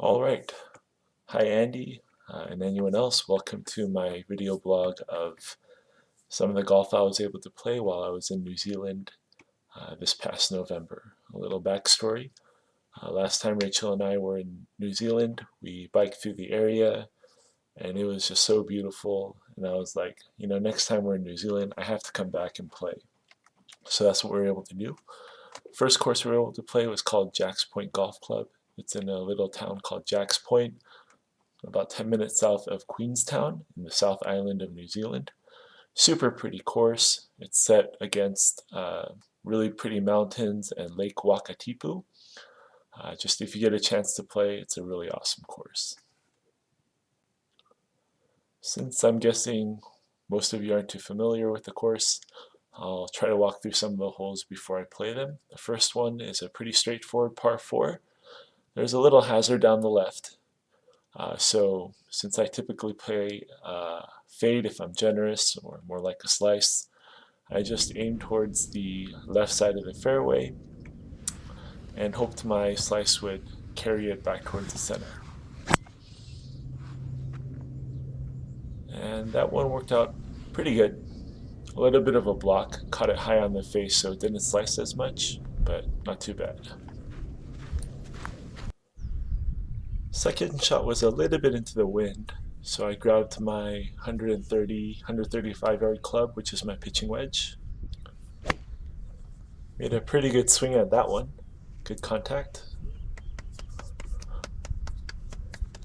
All right. Hi, Andy, and anyone else. Welcome to my video blog of some of the golf I was able to play while I was in New Zealand this past November. A little backstory. Last time Rachel and I were in New Zealand, we biked through the area, and it was just so beautiful. And I was like, next time we're in New Zealand, I have to come back and play. So that's what we were able to do. First course we were able to play was called Jacks Point Golf Club. It's in a little town called Jacks Point, about 10 minutes south of Queenstown in the South Island of New Zealand. Super pretty course. It's set against really pretty mountains and Lake Wakatipu. Just if you get a chance to play, it's a really awesome course. Since I'm guessing most of you aren't too familiar with the course, I'll try to walk through some of the holes before I play them. The first one is a pretty straightforward par 4. There's a little hazard down the left. So since I typically play fade if I'm generous, or more like a slice, I just aim towards the left side of the fairway and hoped my slice would carry it back towards the center. And that one worked out pretty good. A little bit of a block, caught it high on the face so it didn't slice as much, but not too bad. Second shot was a little bit into the wind, so I grabbed my 135 yard club, which is my pitching wedge. Made a pretty good swing at that one. Good contact.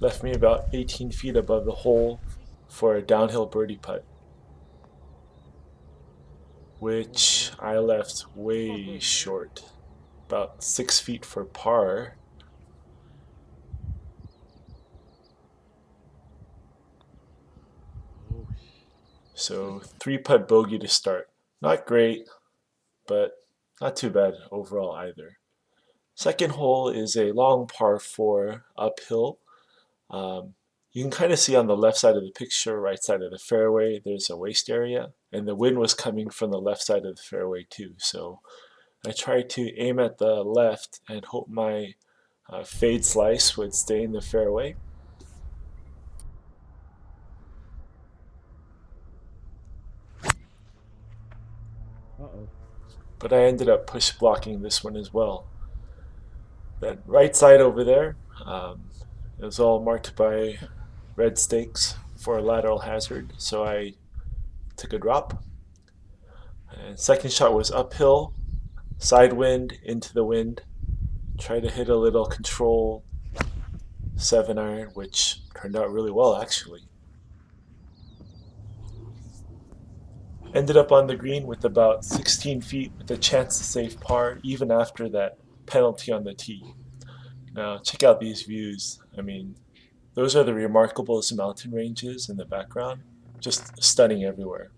Left me about 18 feet above the hole for a downhill birdie putt, which I left way short, about 6 feet for par. So 3-putt bogey to start. Not great, but not too bad overall either. Second hole is a long par 4 uphill. You can kind of see on the left side of the picture, right side of the fairway, there's a waste area, and the wind was coming from the left side of the fairway too. So I tried to aim at the left and hope my fade slice would stay in the fairway. But I ended up push blocking this one as well. That right side over there is all marked by red stakes for a lateral hazard, so I took a drop. And second shot was uphill, side wind into the wind. Tried to hit a little control 7-iron, which turned out really well actually. Ended up on the green with about 16 feet with a chance to save par even after that penalty on the tee. Now check out these views. I mean, those are the remarkablest mountain ranges in the background. Just stunning everywhere.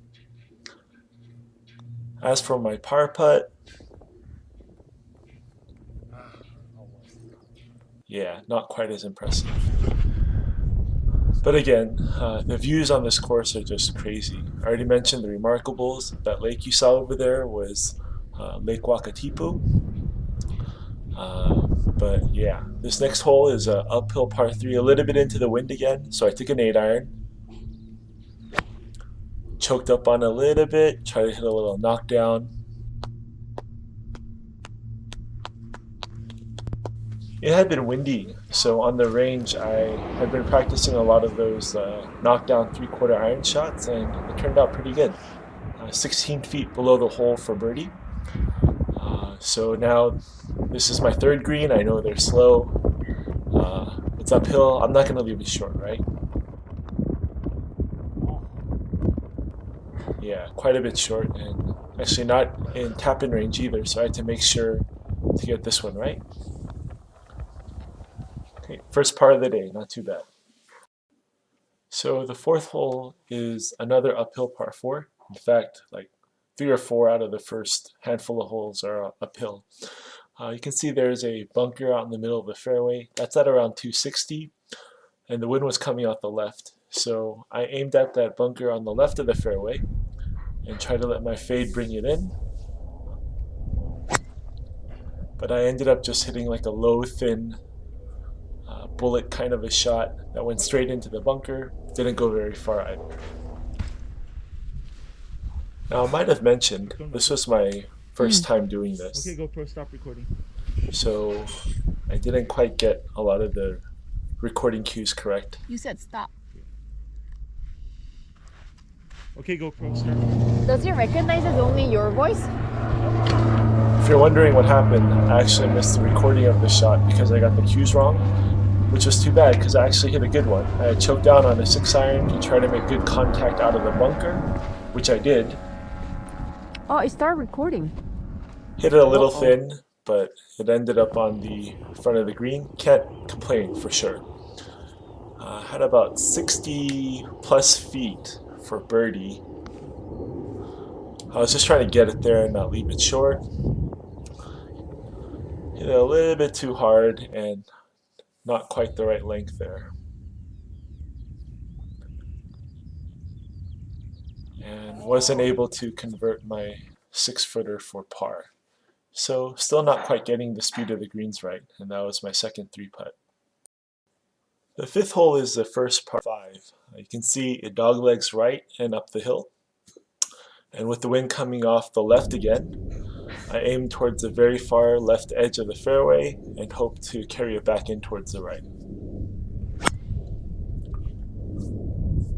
As for my par putt, yeah, not quite as impressive. But again, the views on this course are just crazy. I already mentioned the remarkables. That lake you saw over there was Lake Wakatipu. But yeah, this next hole is an uphill par 3, a little bit into the wind again. So I took an 8-iron. Choked up on a little bit, tried to hit a little knockdown. It had been windy, so on the range I had been practicing a lot of those knockdown 3/4 iron shots, and it turned out pretty good. 16 feet below the hole for birdie. So now this is my third green. I know they're slow. It's uphill. I'm not going to leave it short, right? Yeah, quite a bit short, and actually not in tap-in range either, so I had to make sure to get this one right. Okay, first part of the day, not too bad. So the fourth hole is another uphill par 4. In fact, like 3 or 4 out of the first handful of holes are uphill. You can see there's a bunker out in the middle of the fairway. That's at around 260, and the wind was coming out the left. So I aimed at that bunker on the left of the fairway and tried to let my fade bring it in. But I ended up just hitting like a low, thin bullet kind of a shot that went straight into the bunker. Didn't go very far either. Now, I might have mentioned this was my first time doing this. Okay, GoPro, stop recording. So I didn't quite get a lot of the recording cues correct. You said stop. Okay, GoPro, start. Does he recognize it's only your voice? If you're wondering what happened, I actually missed the recording of the shot because I got the cues wrong, which was too bad because I actually hit a good one. I had choked down on a 6-iron to try to make good contact out of the bunker, which I did. Oh, it started recording. Hit it a little thin, but it ended up on the front of the green. Can't complain for sure. Had about 60 plus feet for birdie. I was just trying to get it there and not leave it short. Hit it a little bit too hard and not quite the right length there. And wasn't able to convert my 6-footer for par. So still not quite getting the speed of the greens right, and that was my second 3-putt. The fifth hole is the first par 5. You can see it doglegs right and up the hill. And with the wind coming off the left again, I aim towards the very far left edge of the fairway and hope to carry it back in towards the right.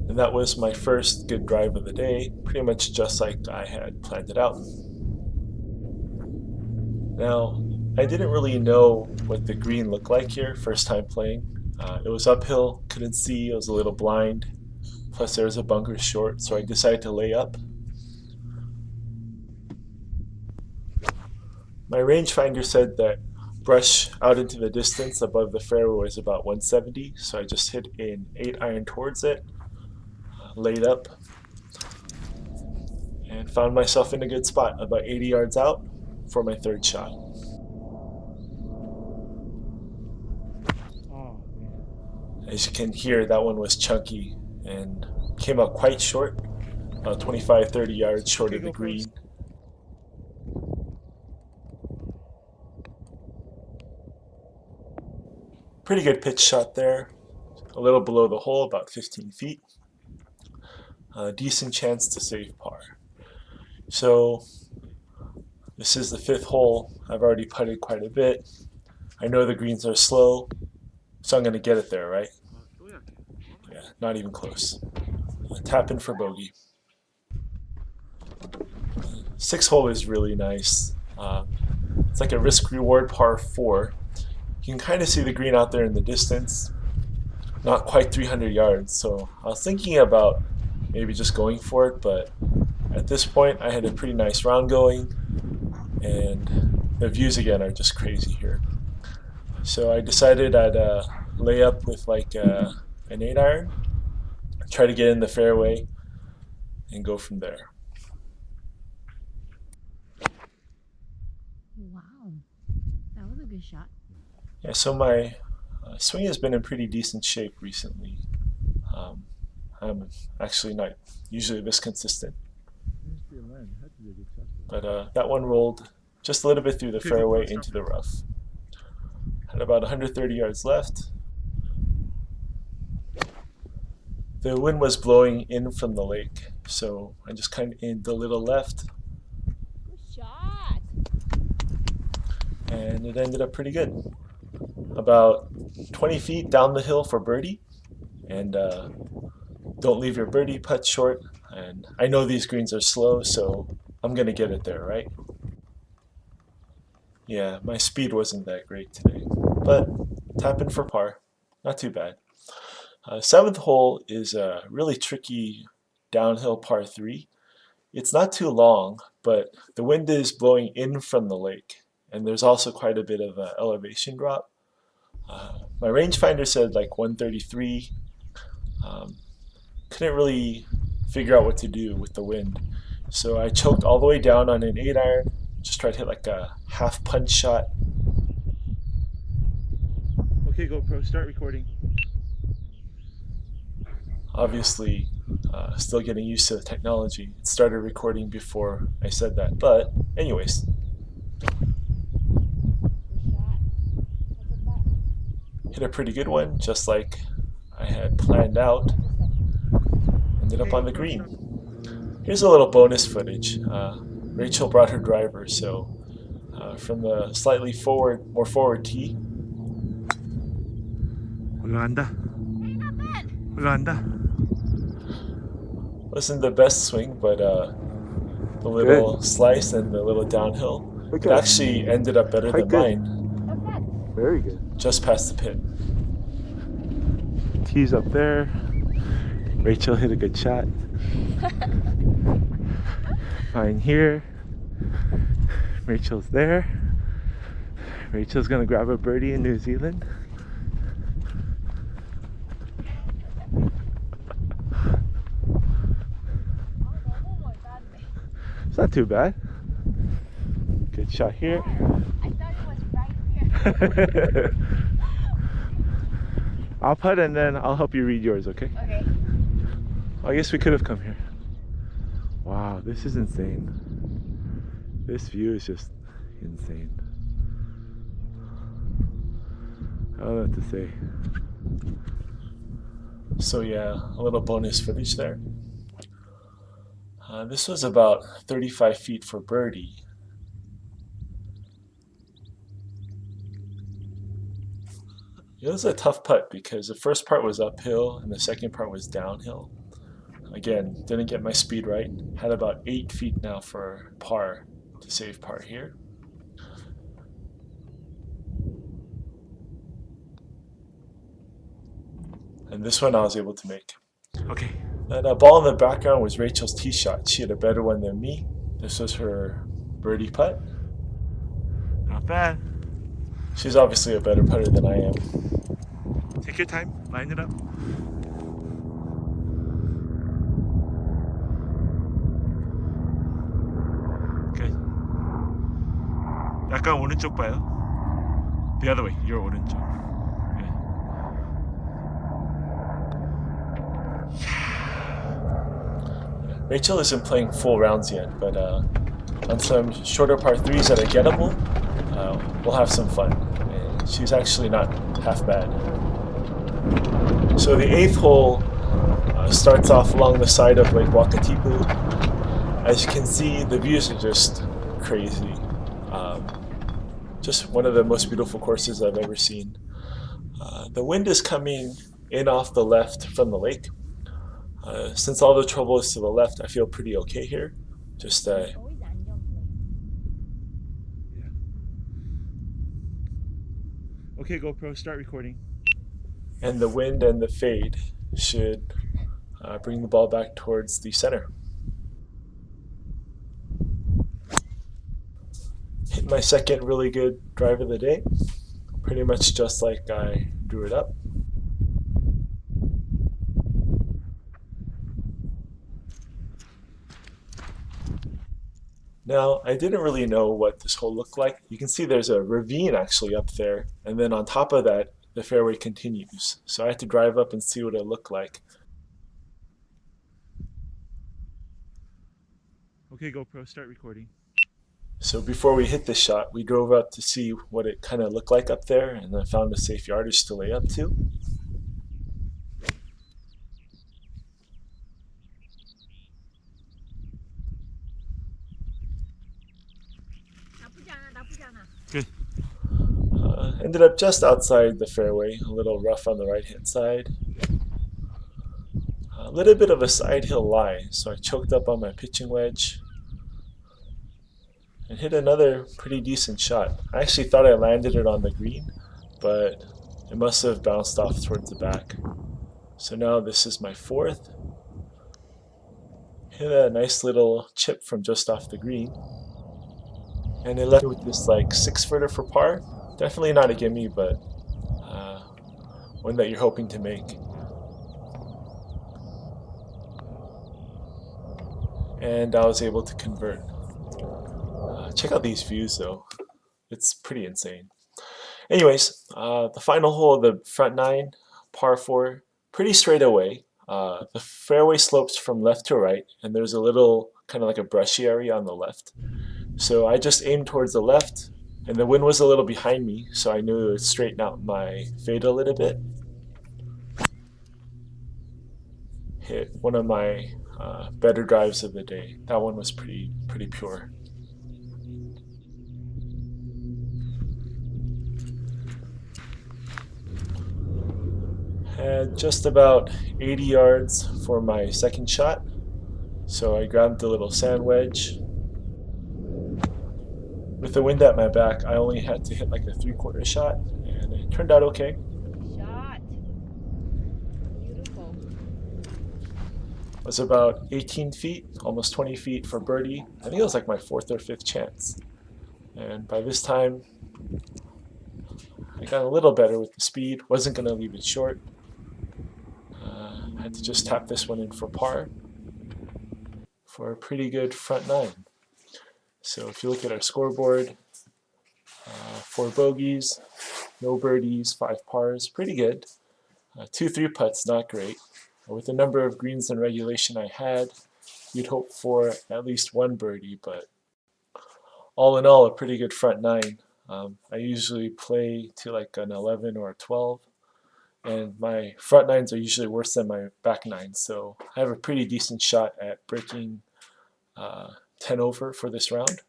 And that was my first good drive of the day, pretty much just like I had planned it out. Now, I didn't really know what the green looked like here, first time playing. It was uphill, couldn't see, I was a little blind. Plus there was a bunker short, so I decided to lay up. My rangefinder said that brush out into the distance above the fairway was about 170, so I just hit an 8-iron towards it, laid up, and found myself in a good spot, about 80 yards out for my third shot. As you can hear, that one was chunky and came out quite short, about 25-30 yards short of the green. Pretty good pitch shot there, a little below the hole, about 15 feet. Decent chance to save par. So this is the 5th hole. I've already putted quite a bit. I know the greens are slow, so I'm going to get it there, right? Yeah, not even close. Tap in for bogey. 6th hole is really nice. It's like a risk-reward par 4. You can kind of see the green out there in the distance. Not quite 300 yards, so I was thinking about maybe just going for it, but at this point I had a pretty nice round going, and the views again are just crazy here. So I decided I'd lay up with like an 8-iron, try to get in the fairway, and go from there. Wow, that was a good shot. Yeah, so my swing has been in pretty decent shape recently. I'm actually not usually this consistent. But that one rolled just a little bit through the fairway into the rough. Had about 130 yards left. The wind was blowing in from the lake, so I just kind of aimed a little left. Good shot. And it ended up pretty good. About 20 feet down the hill for birdie. And don't leave your birdie putt short. And I know these greens are slow, so I'm going to get it there, right? Yeah, my speed wasn't that great today. But tapping for par. Not too bad. 7th hole is a really tricky downhill par 3. It's not too long, but the wind is blowing in from the lake. And there's also quite a bit of elevation drop. My rangefinder said like 133. Couldn't really figure out what to do with the wind. So I choked all the way down on an 8-iron. Just tried to hit like a half punch shot. Okay, GoPro, start recording. Obviously, still getting used to the technology. It started recording before I said that. But anyways. Hit a pretty good one, just like I had planned out. Ended up on the green. Here's a little bonus footage. Rachel brought her driver, so from the slightly more forward tee. 올라간다. 올라간다. Wasn't the best swing, but the little slice and the little downhill, it actually ended up better than mine. Very good. Just past the pit. Tee's up there. Rachel hit a good shot. Fine here. Rachel's there. Rachel's gonna grab a birdie in New Zealand. It's not too bad. Good shot here. I thought it was right here. I'll putt and then I'll help you read yours, okay? Okay. I guess we could have come here. Wow, this is insane. This view is just insane. I don't know what to say. So yeah, a little bonus footage there. This was about 35 feet for birdie. It was a tough putt because the first part was uphill and the second part was downhill. Again, didn't get my speed right. Had about 8 feet now for par to save par here. And this one I was able to make. Okay. That ball in the background was Rachel's tee shot. She had a better one than me. This was her birdie putt. Not bad. She's obviously a better putter than I am. Take your time. Line it up. Okay. 약간 오른쪽 봐요. The other way. Your 오른쪽. Okay. Rachel isn't playing full rounds yet, but on some shorter par 3s that are gettable, we'll have some fun. And she's actually not half bad. So the 8th hole starts off along the side of Lake Wakatipu. As you can see, the views are just crazy. Just one of the most beautiful courses I've ever seen. The wind is coming in off the left from the lake. Since all the trouble is to the left, I feel pretty okay here. Just Okay, GoPro, start recording. and the wind and the fade should bring the ball back towards the center. Hit my second really good drive of the day, pretty much just like I drew it up. Now, I didn't really know what this hole looked like. You can see there's a ravine actually up there, and then on top of that, the fairway continues. So I had to drive up and see what it looked like. Okay, GoPro, start recording. So before we hit this shot, we drove up to see what it kind of looked like up there, and I found a safe yardage to lay up to. Good. Ended up just outside the fairway, a little rough on the right-hand side. A little bit of a side hill lie, so I choked up on my pitching wedge and hit another pretty decent shot. I actually thought I landed it on the green, but it must have bounced off towards the back. So now this is my 4th. Hit a nice little chip from just off the green. And it left me with this like 6-footer for par. Definitely not a gimme, but one that you're hoping to make. And I was able to convert. Check out these views though. It's pretty insane. Anyways, the final hole of the front 9, par 4, pretty straight away. The fairway slopes from left to right, and there's a little kind of like a brushy area on the left. So I just aimed towards the left, And the wind was a little behind me, so I knew it would straighten out my fade a little bit. Hit one of my better drives of the day. That one was pretty pure. Had just about 80 yards for my second shot, so I grabbed the little sand wedge. With the wind at my back, I only had to hit like a 3/4 shot, and it turned out okay. Shot. Beautiful. It was about 18 feet, almost 20 feet for birdie. I think it was like my 4th or 5th chance. And by this time, I got a little better with the speed. Wasn't going to leave it short. Had to just tap this one in for par for a pretty good front nine. So if you look at our scoreboard, 4 bogeys, no birdies, 5 pars, pretty good. 2 3-putts, not great. With the number of greens in regulation I had, you'd hope for at least 1 birdie, but all in all, a pretty good front nine. I usually play to like an 11 or a 12, and my front nines are usually worse than my back nines, so I have a pretty decent shot at breaking 10 over for this round.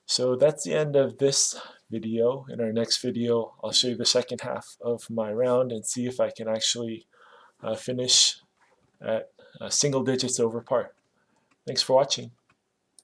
So that's the end of this video. In our next video, I'll show you the second half of my round and see if I can actually finish at single digits over par. Thanks for watching.